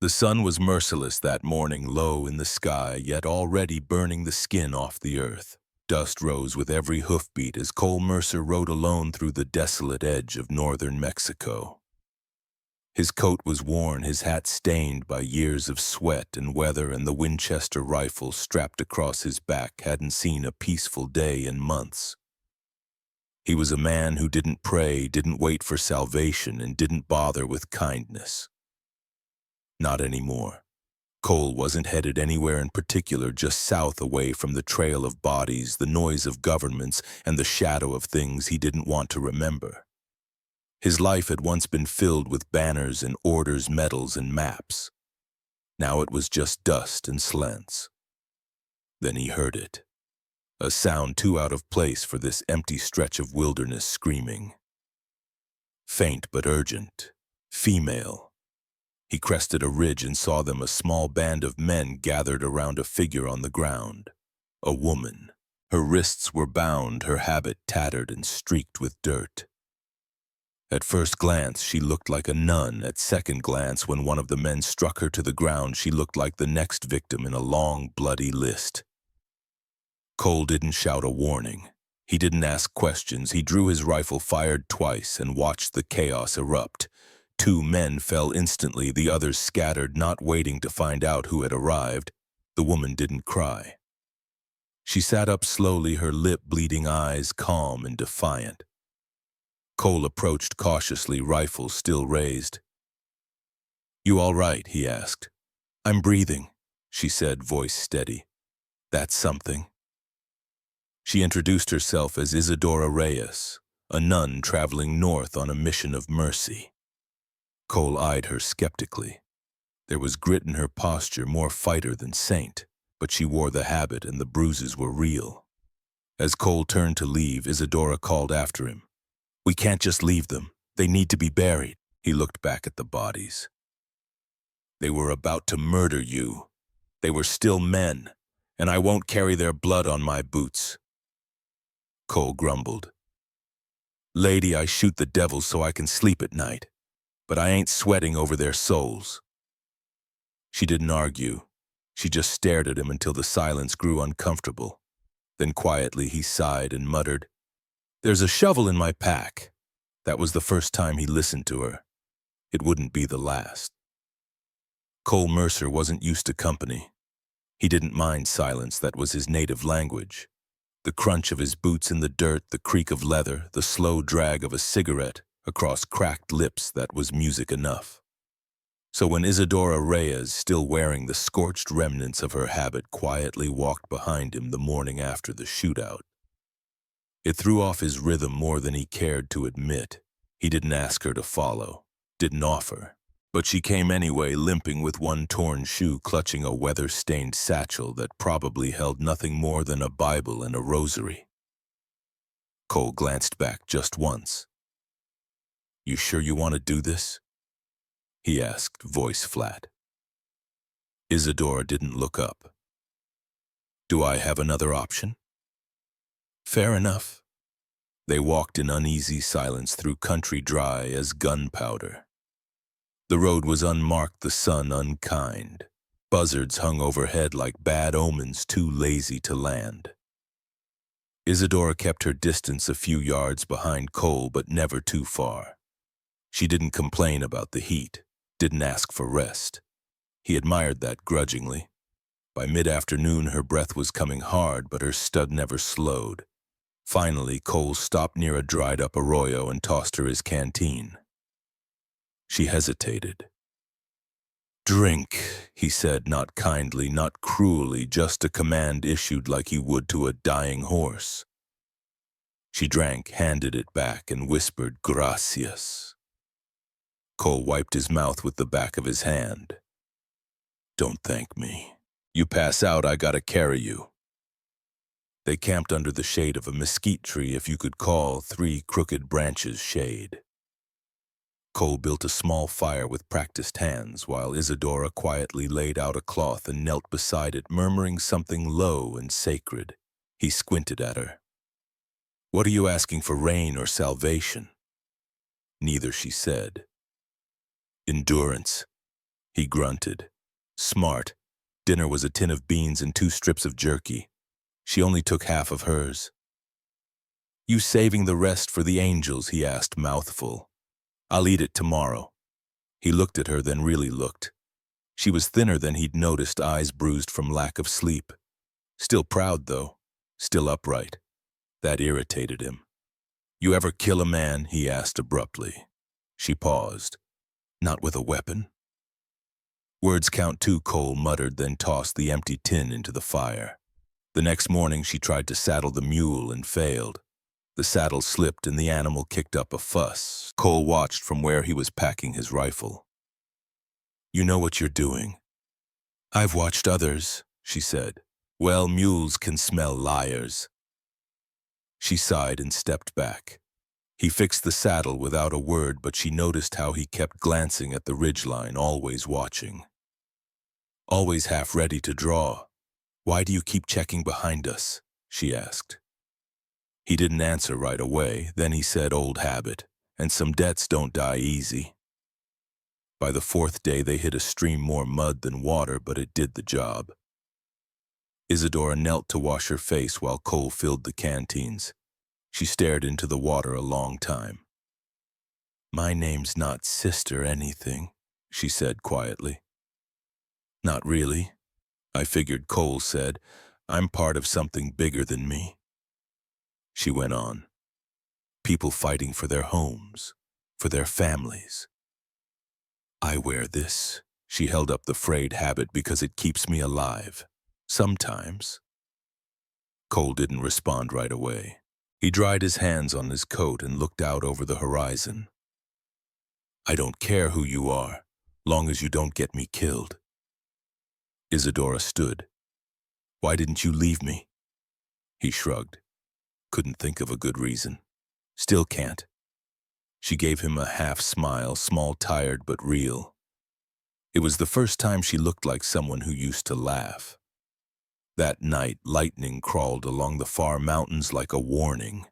The sun was merciless that morning, low in the sky, yet already burning the skin off the earth. Dust rose with every hoofbeat as Cole Mercer rode alone through the desolate edge of northern Mexico. His coat was worn, his hat stained by years of sweat and weather, and the Winchester rifle strapped across his back hadn't seen a peaceful day in months. He was a man who didn't pray, didn't wait for salvation, and didn't bother with kindness. Not anymore. Cole wasn't headed anywhere in particular, just south away from the trail of bodies, the noise of governments, and the shadow of things he didn't want to remember. His life had once been filled with banners and orders, medals, and maps. Now it was just dust and slants. Then he heard it. A sound too out of place for this empty stretch of wilderness, screaming. Faint but urgent. Female. He crested a ridge and saw them, a small band of men gathered around a figure on the ground. A woman. Her wrists were bound, her habit tattered and streaked with dirt. At first glance, she looked like a nun. At second glance, when one of the men struck her to the ground, she looked like the next victim in a long, bloody list. Cole didn't shout a warning. He didn't ask questions. He drew his rifle, fired twice, and watched the chaos erupt. 2 men fell instantly, the others scattered, not waiting to find out who had arrived. The woman didn't cry. She sat up slowly, her lip-bleeding eyes calm and defiant. Cole approached cautiously, rifle still raised. "You all right?" he asked. "I'm breathing," she said, voice steady. "That's something." She introduced herself as Isadora Reyes, a nun traveling north on a mission of mercy. Cole eyed her skeptically. There was grit in her posture, more fighter than saint, but she wore the habit and the bruises were real. As Cole turned to leave, Isadora called after him. "We can't just leave them. They need to be buried." He looked back at the bodies. "They were about to murder you. They were still men, and I won't carry their blood on my boots." Cole grumbled. "Lady, I shoot the devils so I can sleep at night, but I ain't sweating over their souls." She didn't argue. She just stared at him until the silence grew uncomfortable. Then quietly he sighed and muttered, "There's a shovel in my pack." That was the first time he listened to her. It wouldn't be the last. Cole Mercer wasn't used to company. He didn't mind silence, that was his native language. The crunch of his boots in the dirt, the creak of leather, the slow drag of a cigarette across cracked lips, that was music enough. So when Isadora Reyes, still wearing the scorched remnants of her habit, quietly walked behind him the morning after the shootout, it threw off his rhythm more than he cared to admit. He didn't ask her to follow, didn't offer, but she came anyway, limping with one torn shoe, clutching a weather-stained satchel that probably held nothing more than a Bible and a rosary. Cole glanced back just once. "You sure you want to do this?" he asked, voice flat. Isadora didn't look up. "Do I have another option?" "Fair enough." They walked in uneasy silence through country dry as gunpowder. The road was unmarked, the sun unkind. Buzzards hung overhead like bad omens, too lazy to land. Isadora kept her distance, a few yards behind Cole, but never too far. She didn't complain about the heat, didn't ask for rest. He admired that grudgingly. By mid-afternoon, her breath was coming hard, but her stud never slowed. Finally, Cole stopped near a dried-up arroyo and tossed her his canteen. She hesitated. "Drink," he said, not kindly, not cruelly, just a command issued like he would to a dying horse. She drank, handed it back, and whispered, "Gracias." Cole wiped his mouth with the back of his hand. "Don't thank me. You pass out, I gotta carry you." They camped under the shade of a mesquite tree, if you could call 3 crooked branches shade. Cole built a small fire with practiced hands, while Isadora quietly laid out a cloth and knelt beside it, murmuring something low and sacred. He squinted at her. "What are you asking for, rain or salvation?" "Neither," she said. "Endurance," He grunted. Smart. Dinner was a tin of beans and 2 strips of jerky. She only took half of hers. You saving the rest for the angels? He asked, mouthful. I'll eat it tomorrow. He looked at her, then really looked. She was thinner than he'd noticed, eyes bruised from lack of sleep. Still proud, though. Still upright. That irritated him. You ever kill a man? He asked abruptly. She paused. Not with a weapon. Words count too, Cole muttered, then tossed the empty tin into the fire. The next morning she tried to saddle the mule and failed. The saddle slipped and the animal kicked up a fuss. Cole watched from where he was packing his rifle. You know what you're doing. I've watched others, she said. Well, mules can smell liars. She sighed and stepped back. He fixed the saddle without a word, but she noticed how he kept glancing at the ridgeline, always watching. Always half ready to draw. Why do you keep checking behind us? She asked. He didn't answer right away. Then he said, old habit, and some debts don't die easy. By the 4th day they hit a stream more mud than water, but it did the job. Isadora knelt to wash her face while Cole filled the canteens. She stared into the water a long time. My name's not Sister anything, she said quietly. Not really. I figured, Cole said. I'm part of something bigger than me. She went on. People fighting for their homes, for their families. I wear this. She held up the frayed habit because it keeps me alive. Sometimes. Cole didn't respond right away. He dried his hands on his coat and looked out over the horizon. I don't care who you are, long as you don't get me killed. Isadora stood. Why didn't you leave me? He shrugged. Couldn't think of a good reason. Still can't. She gave him a half smile, small, tired, but real. It was the first time she looked like someone who used to laugh. That night, lightning crawled along the far mountains like a warning.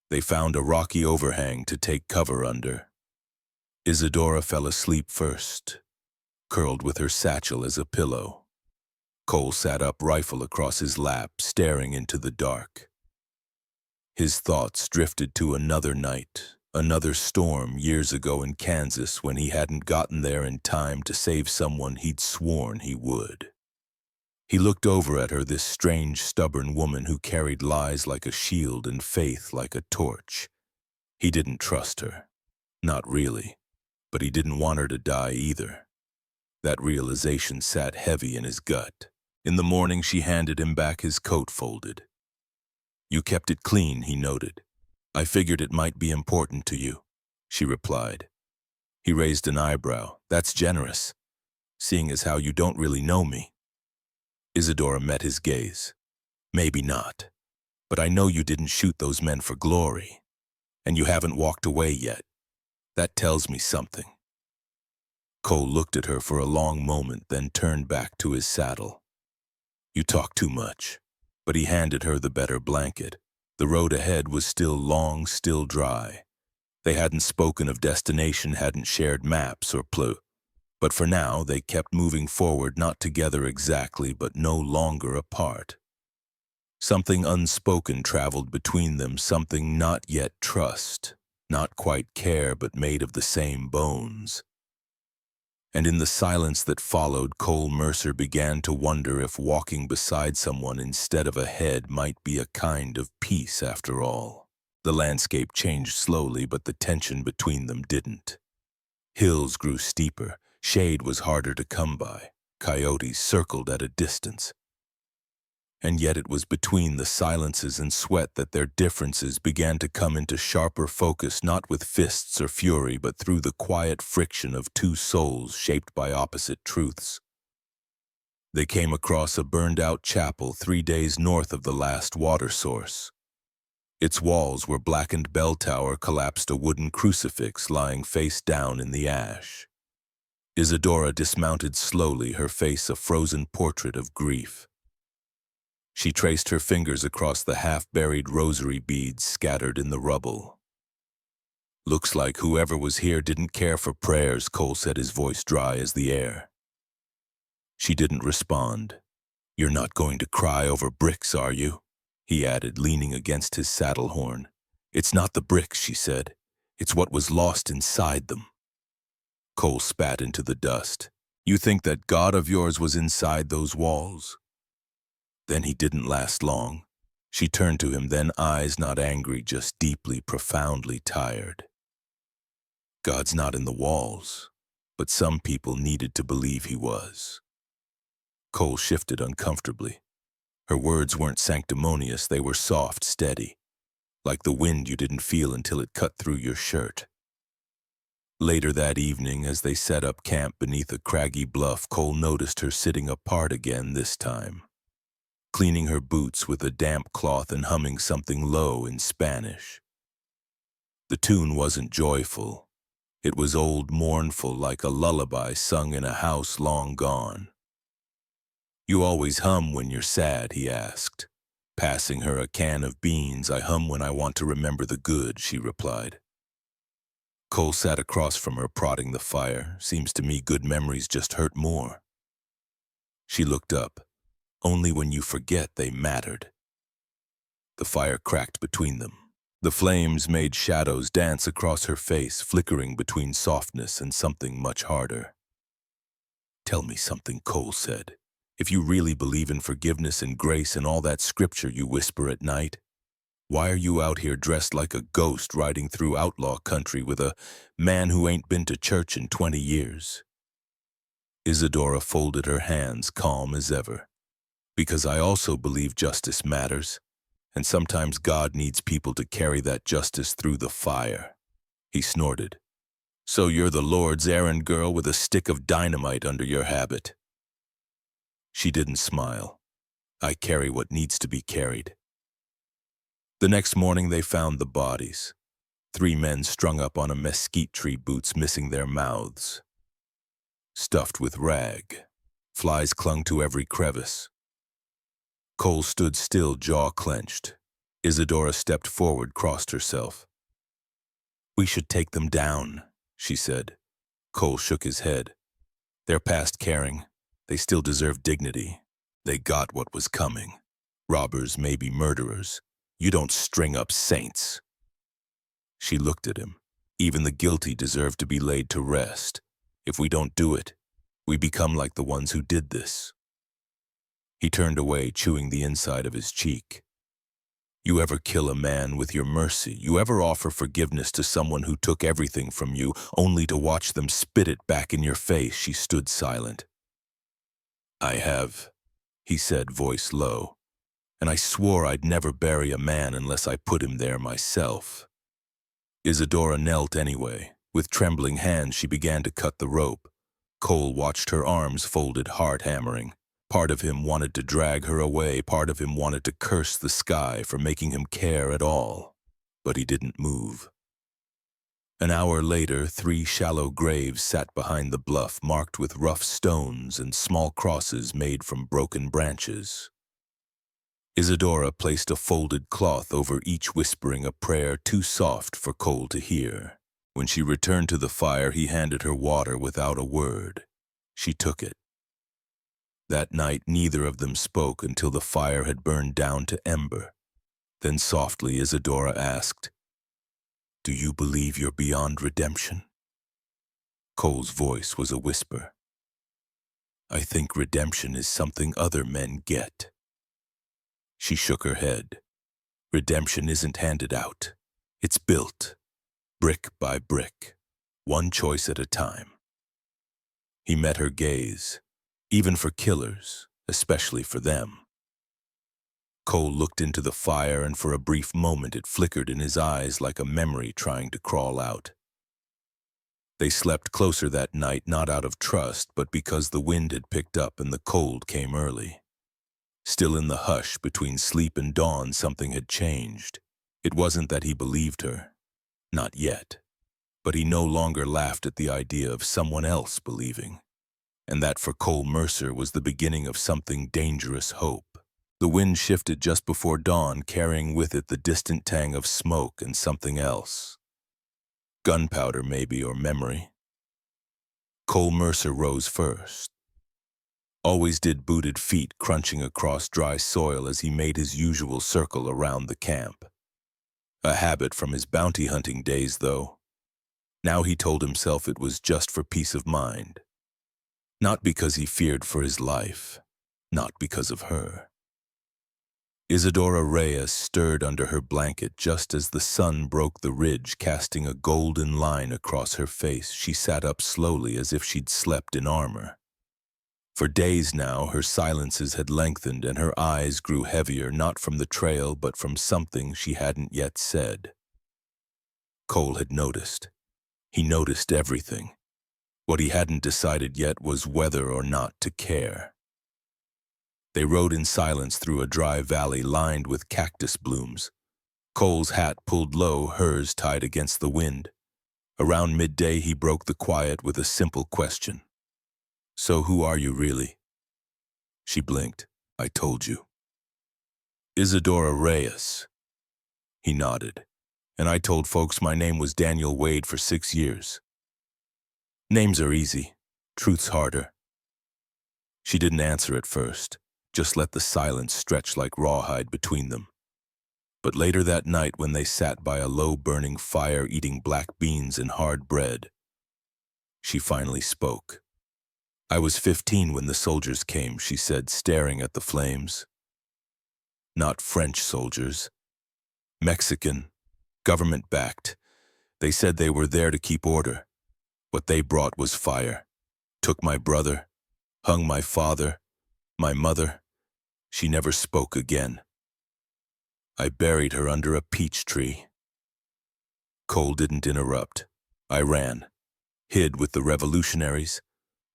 They found a rocky overhang to take cover under. Isadora fell asleep first, curled with her satchel as a pillow. Cole sat up, rifle across his lap, staring into the dark. His thoughts drifted to another night, another storm years ago in Kansas when he hadn't gotten there in time to save someone he'd sworn he would. He looked over at her, this strange, stubborn woman who carried lies like a shield and faith like a torch. He didn't trust her. Not really. But he didn't want her to die either. That realization sat heavy in his gut. In the morning, she handed him back his coat folded. You kept it clean, he noted. I figured it might be important to you, she replied. He raised an eyebrow. That's generous, seeing as how you don't really know me. Isadora met his gaze. Maybe not, but I know you didn't shoot those men for glory, and you haven't walked away yet. That tells me something. Cole looked at her for a long moment, then turned back to his saddle. You talk too much. But he handed her the better blanket. The road ahead was still long, still dry. They hadn't spoken of destination, hadn't shared maps or but for now they kept moving forward, not together exactly, but no longer apart. Something unspoken traveled between them, something not yet trust, not quite care, but made of the same bones. And in the silence that followed, Cole Mercer began to wonder if walking beside someone instead of ahead might be a kind of peace after all. The landscape changed slowly, but the tension between them didn't. Hills grew steeper, shade was harder to come by, coyotes circled at a distance. And yet it was between the silences and sweat that their differences began to come into sharper focus, not with fists or fury, but through the quiet friction of two souls shaped by opposite truths. They came across a burned-out chapel 3 days north of the last water source. Its walls were blackened, bell tower collapsed, a wooden crucifix lying face down in the ash. Isadora dismounted slowly, her face a frozen portrait of grief. She traced her fingers across the half-buried rosary beads scattered in the rubble. Looks like whoever was here didn't care for prayers, Cole said, his voice dry as the air. She didn't respond. You're not going to cry over bricks, are you? He added, leaning against his saddle horn. It's not the bricks, she said. It's what was lost inside them. Cole spat into the dust. You think that God of yours was inside those walls? Then he didn't last long. She turned to him, then eyes not angry, just deeply, profoundly tired. God's not in the walls, but some people needed to believe he was. Cole shifted uncomfortably. Her words weren't sanctimonious, they were soft, steady, like the wind you didn't feel until it cut through your shirt. Later that evening, as they set up camp beneath a craggy bluff, Cole noticed her sitting apart again this time, cleaning her boots with a damp cloth and humming something low in Spanish. The tune wasn't joyful. It was old, mournful, like a lullaby sung in a house long gone. You always hum when you're sad, he asked. Passing her a can of beans. I hum when I want to remember the good, she replied. Cole sat across from her, prodding the fire. Seems to me good memories just hurt more. She looked up. Only when you forget they mattered. The fire cracked between them. The flames made shadows dance across her face, flickering between softness and something much harder. Tell me something, Cole said. If you really believe in forgiveness and grace and all that scripture you whisper at night, why are you out here dressed like a ghost riding through outlaw country with a man who ain't been to church in 20 years? Isadora folded her hands, calm as ever. Because I also believe justice matters, and sometimes God needs people to carry that justice through the fire. He snorted. So you're the Lord's errand girl with a stick of dynamite under your habit. She didn't smile. I carry what needs to be carried. The next morning they found the bodies. 3 men strung up on a mesquite tree, boots missing their mouths. Stuffed with rag. Flies clung to every crevice. Cole stood still, jaw clenched. Isadora stepped forward, crossed herself. We should take them down, she said. Cole shook his head. They're past caring. They still deserve dignity. They got what was coming. Robbers, maybe murderers. You don't string up saints. She looked at him. Even the guilty deserve to be laid to rest. If we don't do it, we become like the ones who did this. He turned away, chewing the inside of his cheek. You ever kill a man with your mercy? You ever offer forgiveness to someone who took everything from you, only to watch them spit it back in your face? She stood silent. I have, he said, voice low. And I swore I'd never bury a man unless I put him there myself. Isadora knelt anyway. With trembling hands, she began to cut the rope. Cole watched her arms folded, heart hammering. Part of him wanted to drag her away. Part of him wanted to curse the sky for making him care at all. But he didn't move. An hour later, 3 shallow graves sat behind the bluff, marked with rough stones and small crosses made from broken branches. Isadora placed a folded cloth over each, whispering a prayer too soft for Cole to hear. When she returned to the fire, he handed her water without a word. She took it. That night, neither of them spoke until the fire had burned down to ember. Then softly, Isadora asked, Do you believe you're beyond redemption? Cole's voice was a whisper. I think redemption is something other men get. She shook her head. Redemption isn't handed out. It's built, brick by brick, one choice at a time. He met her gaze, even for killers, especially for them. Cole looked into the fire, and for a brief moment it flickered in his eyes like a memory trying to crawl out. They slept closer that night, not out of trust, but because the wind had picked up and the cold came early. Still in the hush between sleep and dawn, something had changed. It wasn't that he believed her. Not yet. But he no longer laughed at the idea of someone else believing. And that for Cole Mercer was the beginning of something dangerous hope. The wind shifted just before dawn, carrying with it the distant tang of smoke and something else. Gunpowder, maybe, or memory. Cole Mercer rose first. Always did booted feet crunching across dry soil as he made his usual circle around the camp. A habit from his bounty hunting days, though. Now he told himself it was just for peace of mind. Not because he feared for his life, not because of her. Isadora Reyes stirred under her blanket just as the sun broke the ridge, casting a golden line across her face. She sat up slowly as if she'd slept in armor. For days now, her silences had lengthened and her eyes grew heavier, not from the trail but from something she hadn't yet said. Cole had noticed. He noticed everything. What he hadn't decided yet was whether or not to care. They rode in silence through a dry valley lined with cactus blooms. Cole's hat pulled low, hers tied against the wind. Around midday, he broke the quiet with a simple question. "So who are you, really?" She blinked. "I told you." "Isadora Reyes." He nodded. "And I told folks my name was Daniel Wade for 6 years. Names are easy. Truth's harder." She didn't answer at first, just let the silence stretch like rawhide between them. But later that night, when they sat by a low-burning fire eating black beans and hard bread, she finally spoke. "I was 15 when the soldiers came," she said, staring at the flames. "Not French soldiers. Mexican, government-backed. They said they were there to keep order. What they brought was fire. Took my brother, hung my father, my mother. She never spoke again. I buried her under a peach tree." Cole didn't interrupt. "I ran. Hid with the revolutionaries.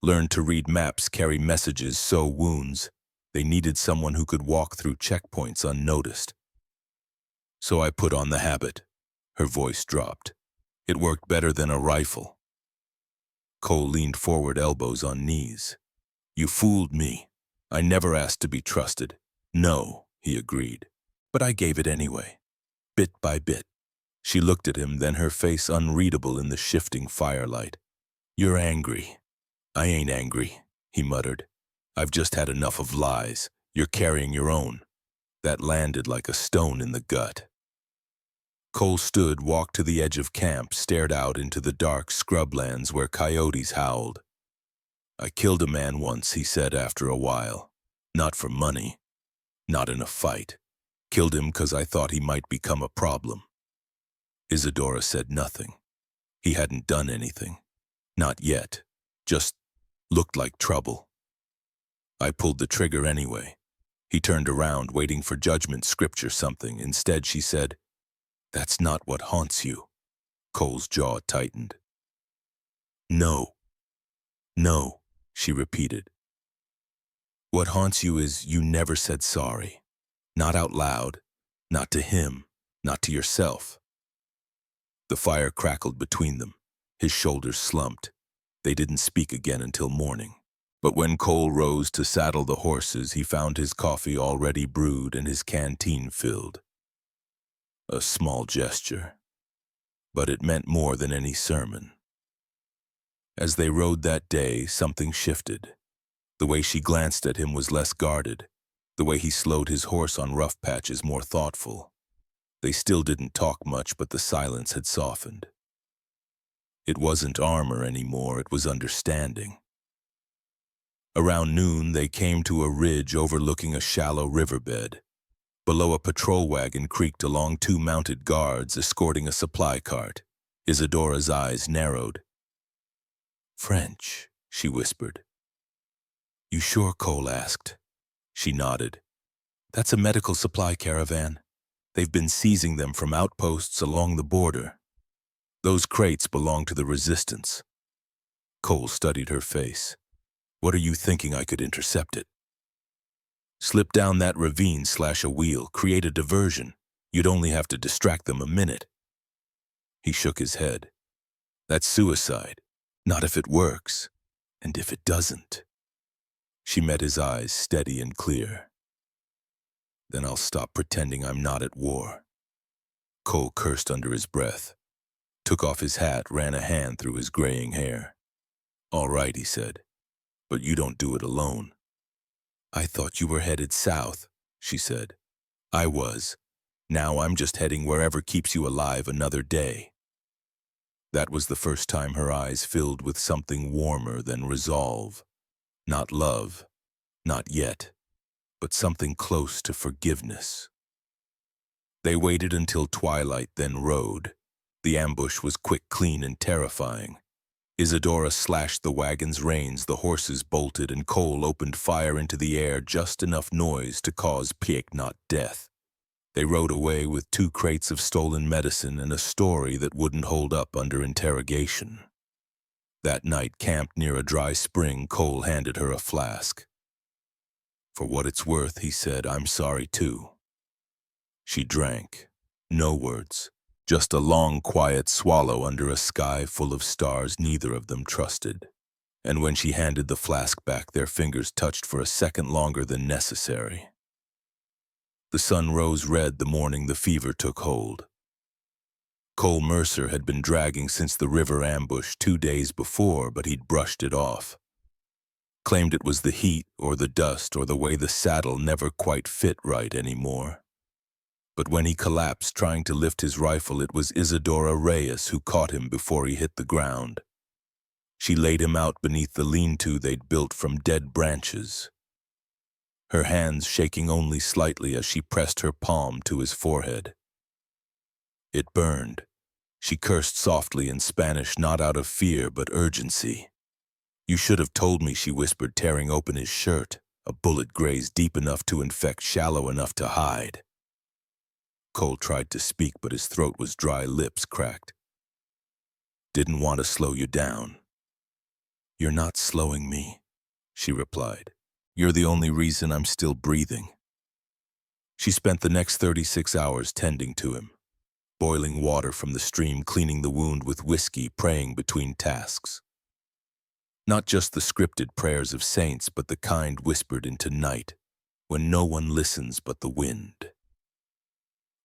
Learned to read maps, carry messages, sew wounds. They needed someone who could walk through checkpoints unnoticed. So I put on the habit." Her voice dropped. "It worked better than a rifle." Cole leaned forward, elbows on knees. "You fooled me. I never asked to be trusted." "No," he agreed. "But I gave it anyway. Bit by bit." She looked at him, then her face unreadable in the shifting firelight. "You're angry." "I ain't angry," he muttered. "I've just had enough of lies. You're carrying your own." That landed like a stone in the gut. Cole stood, walked to the edge of camp, stared out into the dark scrublands where coyotes howled. "I killed a man once," he said after a while. "Not for money. Not in a fight. Killed him because I thought he might become a problem." Isadora said nothing. He hadn't done anything. Not yet. Just looked like trouble. "I pulled the trigger anyway." He turned around, waiting for judgment, scripture, something. Instead, she said, "That's not what haunts you." Cole's jaw tightened. "No. No," she repeated. "What haunts you is you never said sorry. Not out loud. Not to him. Not to yourself." The fire crackled between them. His shoulders slumped. They didn't speak again until morning. But when Cole rose to saddle the horses, he found his coffee already brewed and his canteen filled. A small gesture, but it meant more than any sermon. As they rode that day, something shifted. The way she glanced at him was less guarded. The way he slowed his horse on rough patches more thoughtful. They still didn't talk much, but the silence had softened. It wasn't armor anymore, it was understanding. Around noon, they came to a ridge overlooking a shallow riverbed. Below, a patrol wagon creaked along, 2 mounted guards escorting a supply cart. Isadora's eyes narrowed. "French," she whispered. "You sure?" Cole asked. She nodded. "That's a medical supply caravan. They've been seizing them from outposts along the border. Those crates belong to the resistance." Cole studied her face. "What are you thinking? I could intercept it?" "Slip down that ravine, slash a wheel, create a diversion. You'd only have to distract them a minute." He shook his head. "That's suicide. Not if it works. And if it doesn't." She met his eyes, steady and clear. "Then I'll stop pretending I'm not at war." Cole cursed under his breath. took off his hat, ran a hand through his graying hair. "All right," he said, "but you don't do it alone." "I thought you were headed south," she said. "I was. Now I'm just heading wherever keeps you alive another day." That was the first time her eyes filled with something warmer than resolve. Not love, not yet, but something close to forgiveness. They waited until twilight, then rode. The ambush was quick, clean, and terrifying. Isadora slashed the wagon's reins, the horses bolted, and Cole opened fire into the air, just enough noise to cause pique, not death. They rode away with 2 crates of stolen medicine and a story that wouldn't hold up under interrogation. That night, camped near a dry spring, Cole handed her a flask. "For what it's worth," he said, "I'm sorry too." She drank. No words. Just a long, quiet swallow under a sky full of stars neither of them trusted. And when she handed the flask back, their fingers touched for a second longer than necessary. The sun rose red the morning the fever took hold. Cole Mercer had been dragging since the river ambush 2 days before, but he'd brushed it off. Claimed it was the heat or the dust or the way the saddle never quite fit right anymore. But when he collapsed trying to lift his rifle, it was Isadora Reyes who caught him before he hit the ground. She laid him out beneath the lean-to they'd built from dead branches, her hands shaking only slightly as she pressed her palm to his forehead. It burned. She cursed softly in Spanish, not out of fear but urgency. "You should have told me," she whispered, tearing open his shirt. A bullet grazed deep enough to infect, shallow enough to hide. Cole tried to speak, but his throat was dry, lips cracked. "Didn't want to slow you down." "You're not slowing me," she replied. "You're the only reason I'm still breathing." She spent the next 36 hours tending to him, boiling water from the stream, cleaning the wound with whiskey, praying between tasks. Not just the scripted prayers of saints, but the kind whispered into night, when no one listens but the wind.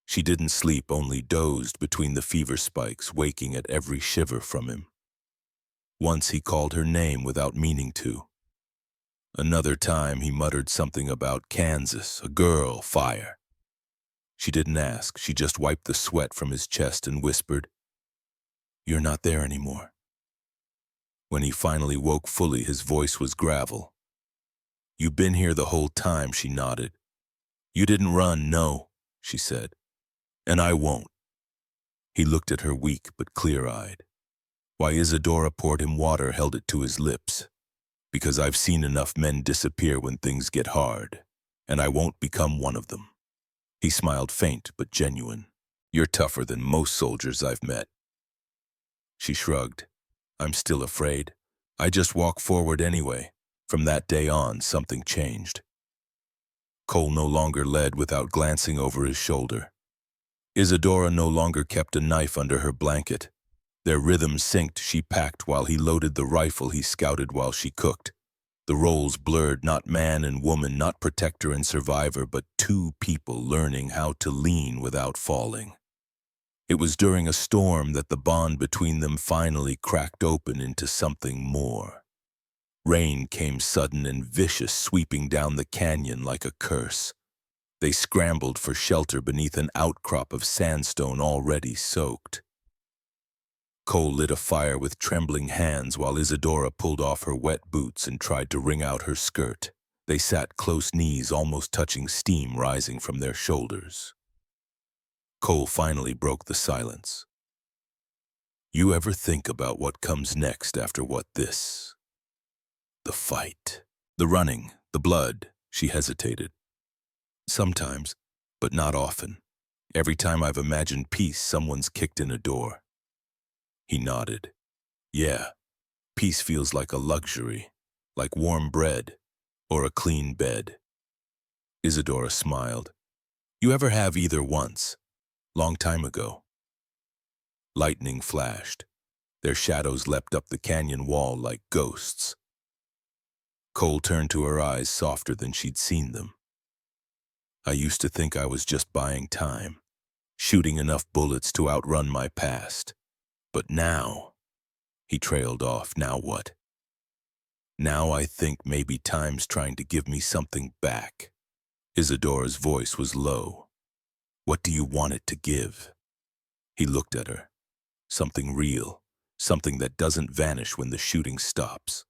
She didn't sleep, only dozed between the fever spikes, waking at every shiver from him. Once he called her name without meaning to. Another time he muttered something about Kansas, a girl, fire. She didn't ask, she just wiped the sweat from his chest and whispered, "You're not there anymore." When he finally woke fully, his voice was gravel. "You've been here the whole time," she nodded. "You didn't run, no," she said. "And I won't." He looked at her, weak but clear-eyed. Why Isadora poured him water, held it to his lips. "Because I've seen enough men disappear when things get hard, and I won't become one of them." He smiled, faint but genuine. "You're tougher than most soldiers I've met." She shrugged. "I'm still afraid. I just walk forward anyway." From that day on, something changed. Cole no longer led without glancing over his shoulder. Isadora no longer kept a knife under her blanket. Their rhythms synced. She packed while he loaded the rifle, he scouted while she cooked. The roles blurred, not man and woman, not protector and survivor, but 2 people learning how to lean without falling. It was during a storm that the bond between them finally cracked open into something more. Rain came sudden and vicious, sweeping down the canyon like a curse. They scrambled for shelter beneath an outcrop of sandstone already soaked. Cole lit a fire with trembling hands while Isadora pulled off her wet boots and tried to wring out her skirt. They sat close, knees almost touching, steam rising from their shoulders. Cole finally broke the silence. "You ever think about what comes next after what this? The fight, the running, the blood?" She hesitated. "Sometimes, but not often. Every time I've imagined peace, someone's kicked in a door." He nodded. "Yeah, peace feels like a luxury, like warm bread or a clean bed." Isadora smiled. "You ever have either once? Long time ago." Lightning flashed. Their shadows leapt up the canyon wall like ghosts. Cole turned to her, eyes softer than she'd seen them. "I used to think I was just buying time, shooting enough bullets to outrun my past. But now, he trailed off, now what? Now I think maybe time's trying to give me something back. Isadora's voice was low. What do you want it to give? He looked at her. Something real, something that doesn't vanish when the shooting stops.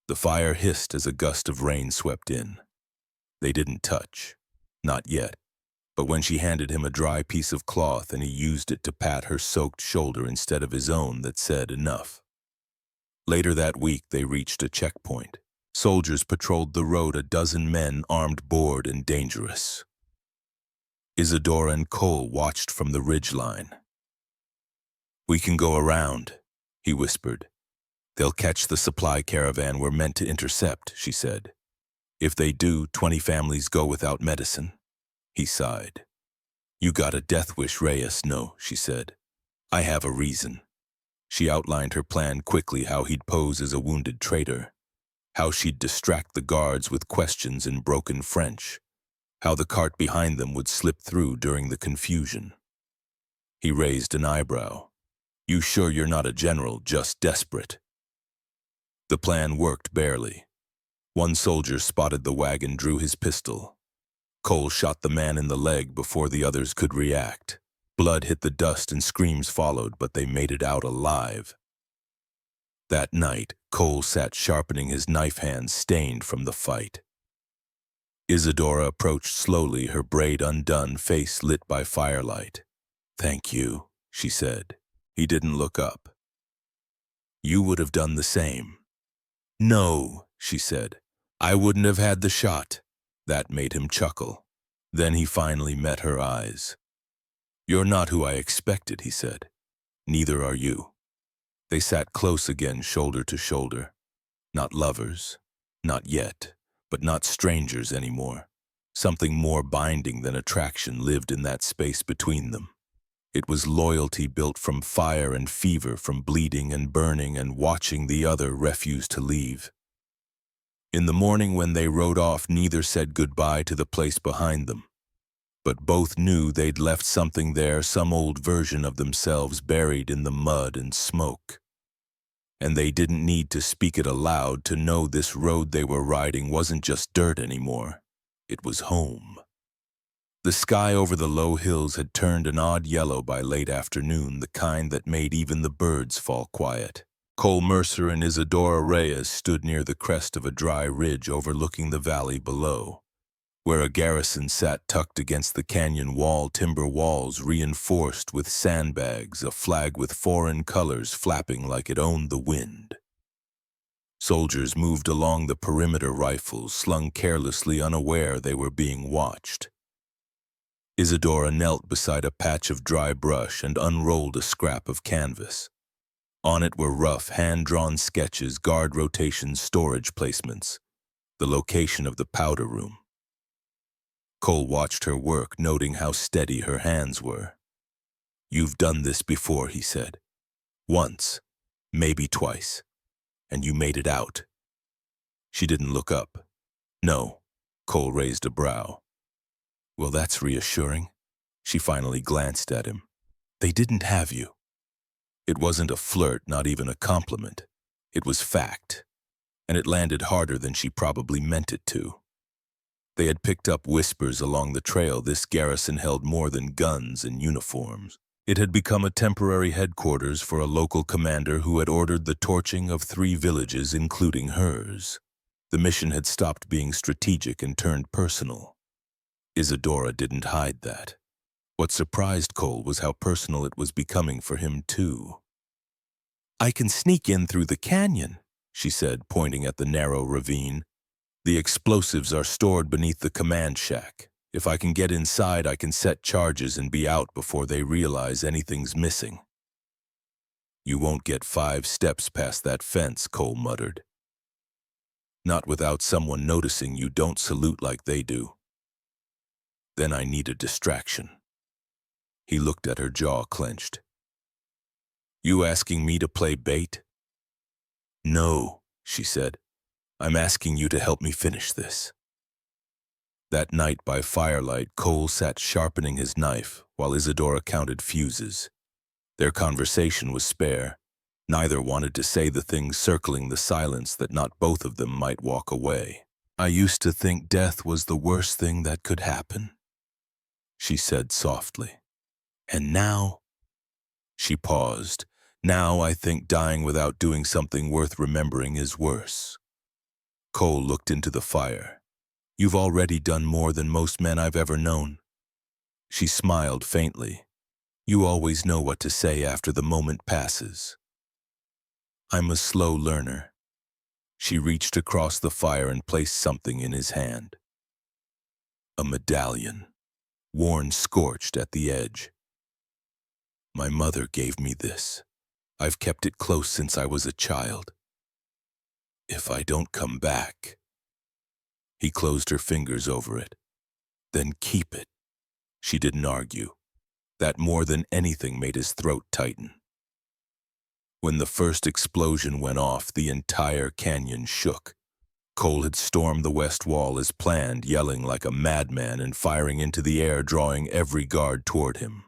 The fire hissed as a gust of rain swept in. They didn't touch. Not yet. But when she handed him a dry piece of cloth and he used it to pat her soaked shoulder instead of his own, that said enough. Later that week, they reached a checkpoint. Soldiers patrolled the road, a dozen men armed, bored, and dangerous. Isadora and Cole watched from the ridgeline. We can go around, he whispered. They'll catch the supply caravan we're meant to intercept, she said. If they do, 20 families go without medicine. He sighed. You got a death wish, Reyes? No, she said. I have a reason. She outlined her plan quickly, how he'd pose as a wounded traitor, how she'd distract the guards with questions in broken French, how the cart behind them would slip through during the confusion. He raised an eyebrow. You sure you're not a general, just desperate? The plan worked barely. One soldier spotted the wagon, drew his pistol. Cole shot the man in the leg before the others could react. Blood hit the dust and screams followed, but they made it out alive. That night, Cole sat sharpening his knife hands stained from the fight. Isadora approached slowly, her braid undone, face lit by firelight. Thank you, she said. He didn't look up. You would have done the same. No, she said. I wouldn't have had the shot. That made him chuckle. Then he finally met her eyes. You're not who I expected, he said. Neither are you. They sat close again, shoulder to shoulder. Not lovers, not yet, but not strangers anymore. Something more binding than attraction lived in that space between them. It was loyalty built from fire and fever, from bleeding and burning and watching the other refuse to leave. In the morning when they rode off, neither said goodbye to the place behind them. But both knew they'd left something there, some old version of themselves buried in the mud and smoke. And they didn't need to speak it aloud to know this road they were riding wasn't just dirt anymore. It was home. The sky over the low hills had turned an odd yellow by late afternoon, the kind that made even the birds fall quiet. Cole Mercer and Isadora Reyes stood near the crest of a dry ridge overlooking the valley below, where a garrison sat tucked against the canyon wall, timber walls reinforced with sandbags, a flag with foreign colors flapping like it owned the wind. Soldiers moved along the perimeter, rifles slung carelessly, unaware they were being watched. Isadora knelt beside a patch of dry brush and unrolled a scrap of canvas. On it were rough, hand-drawn sketches, guard rotations, storage placements, the location of the powder room. Cole watched her work, noting how steady her hands were. You've done this before, he said. Once, maybe twice, and you made it out. She didn't look up. No, Cole raised a brow. Well, that's reassuring. She finally glanced at him. They didn't have you. It wasn't a flirt, not even a compliment. It was fact, and it landed harder than she probably meant it to. They had picked up whispers along the trail this garrison held more than guns and uniforms. It had become a temporary headquarters for a local commander who had ordered the torching of 3 villages, including hers. The mission had stopped being strategic and turned personal. Isadora didn't hide that. What surprised Cole was how personal it was becoming for him, too. I can sneak in through the canyon, she said, pointing at the narrow ravine. The explosives are stored beneath the command shack. If I can get inside, I can set charges and be out before they realize anything's missing. You won't get 5 steps past that fence, Cole muttered. Not without someone noticing you don't salute like they do. Then I need a distraction. He looked at her, jaw clenched. You asking me to play bait? No, she said. I'm asking you to help me finish this. That night by firelight, Cole sat sharpening his knife while Isadora counted fuses. Their conversation was spare. Neither wanted to say the things circling the silence that not both of them might walk away. "I used to think death was the worst thing that could happen," she said softly. "And now—" She paused. "Now I think dying without doing something worth remembering is worse." Cole looked into the fire. "You've already done more than most men I've ever known." She smiled faintly. "You always know what to say after the moment passes." "I'm a slow learner." She reached across the fire and placed something in his hand. A medallion, worn scorched at the edge. "My mother gave me this. I've kept it close since I was a child. If I don't come back—" He closed her fingers over it. "Then keep it." She didn't argue. That more than anything made his throat tighten. When the first explosion went off, the entire canyon shook. Cole had stormed the west wall as planned, yelling like a madman and firing into the air, drawing every guard toward him.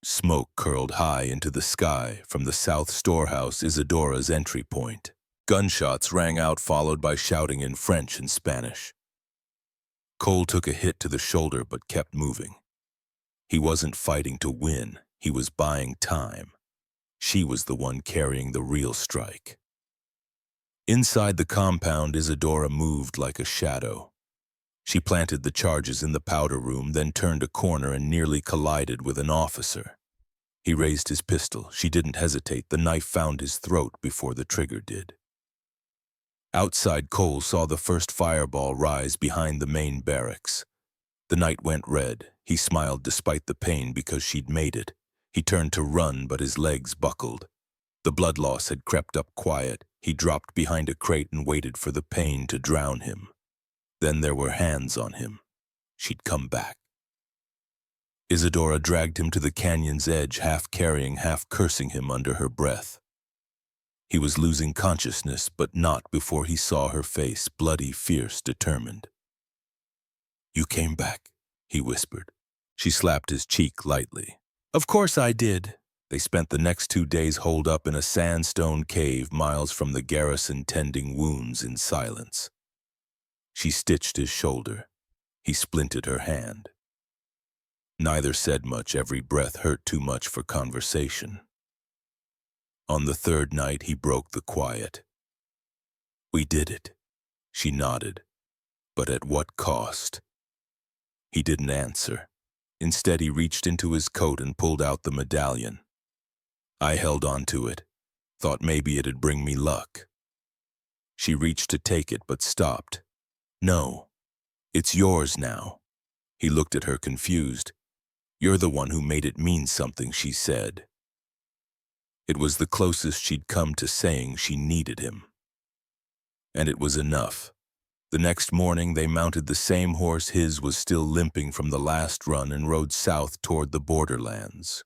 Smoke curled high into the sky from the south storehouse, Isadora's entry point. Gunshots rang out, followed by shouting in French and Spanish. Cole took a hit to the shoulder but kept moving. He wasn't fighting to win, he was buying time. She was the one carrying the real strike. Inside the compound, Isadora moved like a shadow. She planted the charges in the powder room, then turned a corner and nearly collided with an officer. He raised his pistol. She didn't hesitate. The knife found his throat before the trigger did. Outside, Cole saw the first fireball rise behind the main barracks. The night went red. He smiled despite the pain because she'd made it. He turned to run, but his legs buckled. The blood loss had crept up quiet. He dropped behind a crate and waited for the pain to drown him. Then there were hands on him. She'd come back. Isadora dragged him to the canyon's edge, half carrying, half cursing him under her breath. He was losing consciousness, but not before he saw her face, bloody, fierce, determined. "You came back," he whispered. She slapped his cheek lightly. "Of course I did." They spent the next 2 days holed up in a sandstone cave miles from the garrison, tending wounds in silence. She stitched his shoulder. He splinted her hand. Neither said much. Every breath hurt too much for conversation. On the third night, he broke the quiet. "We did it." She nodded. "But at what cost?" He didn't answer. Instead, he reached into his coat and pulled out the medallion. "I held on to it. Thought maybe it'd bring me luck." She reached to take it, but stopped. "No, it's yours now." He looked at her confused. "You're the one who made it mean something," she said. It was the closest she'd come to saying she needed him. And it was enough. The next morning, they mounted the same horse. His was still limping from the last run, and rode south toward the borderlands,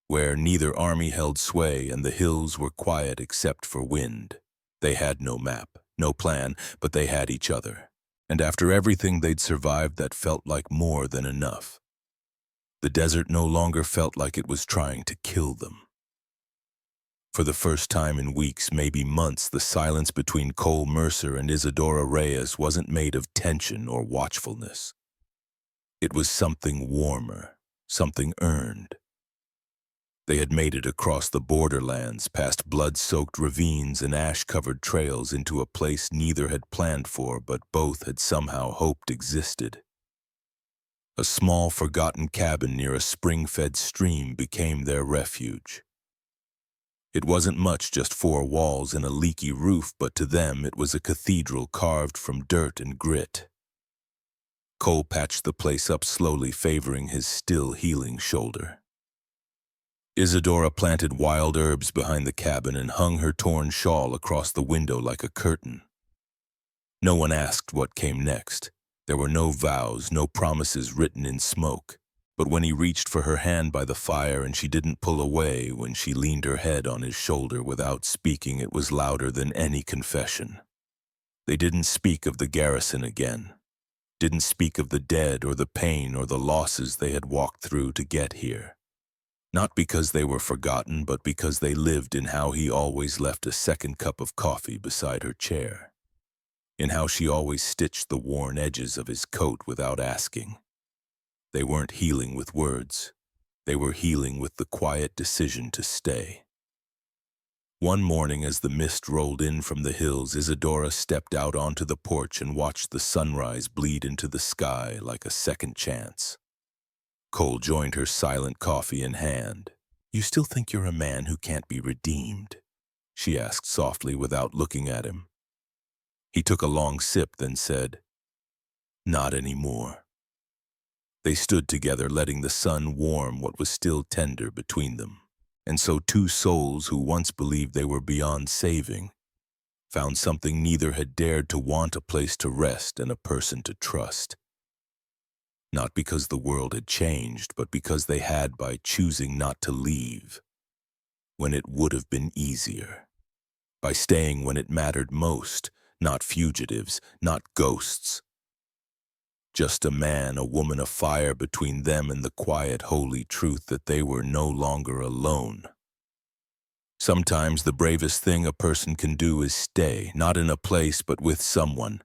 where neither army held sway and the hills were quiet except for wind. They had no map, no plan, but they had each other. And after everything they'd survived, that felt like more than enough. The desert no longer felt like it was trying to kill them. For the first time in weeks, maybe months, the silence between Cole Mercer and Isadora Reyes wasn't made of tension or watchfulness. It was something warmer, something earned. They had made it across the borderlands, past blood-soaked ravines and ash-covered trails, into a place neither had planned for, but both had somehow hoped existed. A small, forgotten cabin near a spring-fed stream became their refuge. It wasn't much, just 4 walls and a leaky roof, but to them it was a cathedral carved from dirt and grit. Cole patched the place up slowly, favoring his still healing shoulder. Isadora planted wild herbs behind the cabin and hung her torn shawl across the window like a curtain. No one asked what came next. There were no vows, no promises written in smoke. But when he reached for her hand by the fire and she didn't pull away, when she leaned her head on his shoulder without speaking, it was louder than any confession. They didn't speak of the garrison again. Didn't speak of the dead or the pain or the losses they had walked through to get here. Not because they were forgotten, but because they lived in how he always left a second cup of coffee beside her chair, in how she always stitched the worn edges of his coat without asking. They weren't healing with words. They were healing with the quiet decision to stay. One morning, as the mist rolled in from the hills, Isadora stepped out onto the porch and watched the sunrise bleed into the sky like a second chance. Cole joined her, silent, coffee in hand. "You still think you're a man who can't be redeemed?" she asked softly without looking at him. He took a long sip, then said, "Not anymore." They stood together, letting the sun warm what was still tender between them. And so two souls who once believed they were beyond saving found something neither had dared to want: a place to rest and a person to trust. Not because the world had changed, but because they had, by choosing not to leave when it would have been easier. By staying when it mattered most, not fugitives, not ghosts. Just a man, a woman, a fire between them and the quiet, holy truth that they were no longer alone. Sometimes the bravest thing a person can do is stay, not in a place but with someone.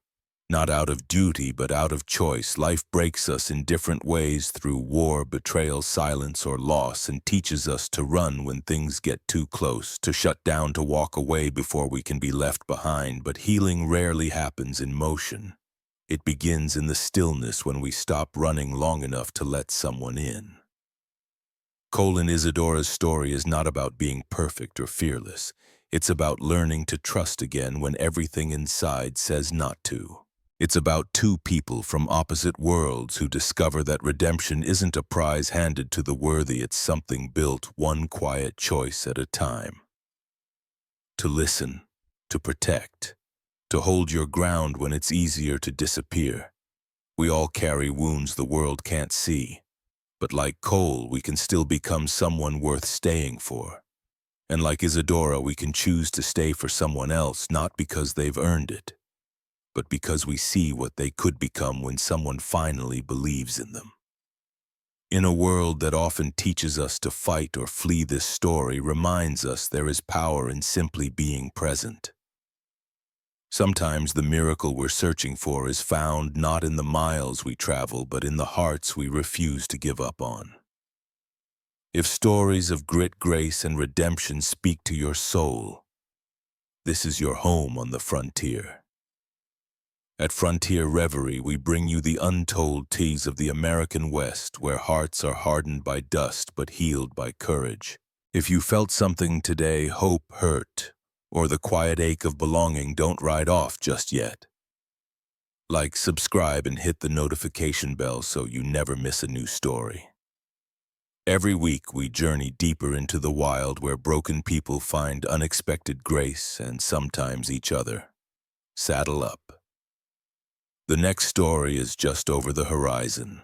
Not out of duty, but out of choice. Life breaks us in different ways, through war, betrayal, silence, or loss, and teaches us to run when things get too close, to shut down, to walk away before we can be left behind. But healing rarely happens in motion. It begins in the stillness, when we stop running long enough to let someone in. Cole and Isadora's story is not about being perfect or fearless. It's about learning to trust again when everything inside says not to. It's about two people from opposite worlds who discover that redemption isn't a prize handed to the worthy, it's something built one quiet choice at a time. To listen, to protect, to hold your ground when it's easier to disappear. We all carry wounds the world can't see, but like Cole, we can still become someone worth staying for. And like Isadora, we can choose to stay for someone else, not because they've earned it, but because we see what they could become when someone finally believes in them. In a world that often teaches us to fight or flee, this story reminds us there is power in simply being present. Sometimes the miracle we're searching for is found not in the miles we travel, but in the hearts we refuse to give up on. If stories of grit, grace, and redemption speak to your soul, this is your home on the frontier. At Frontier Reverie, we bring you the untold tales of the American West, where hearts are hardened by dust but healed by courage. If you felt something today, hope, hurt, or the quiet ache of belonging, don't ride off just yet. Like, subscribe, and hit the notification bell so you never miss a new story. Every week, we journey deeper into the wild, where broken people find unexpected grace and sometimes each other. Saddle up. The next story is just over the horizon.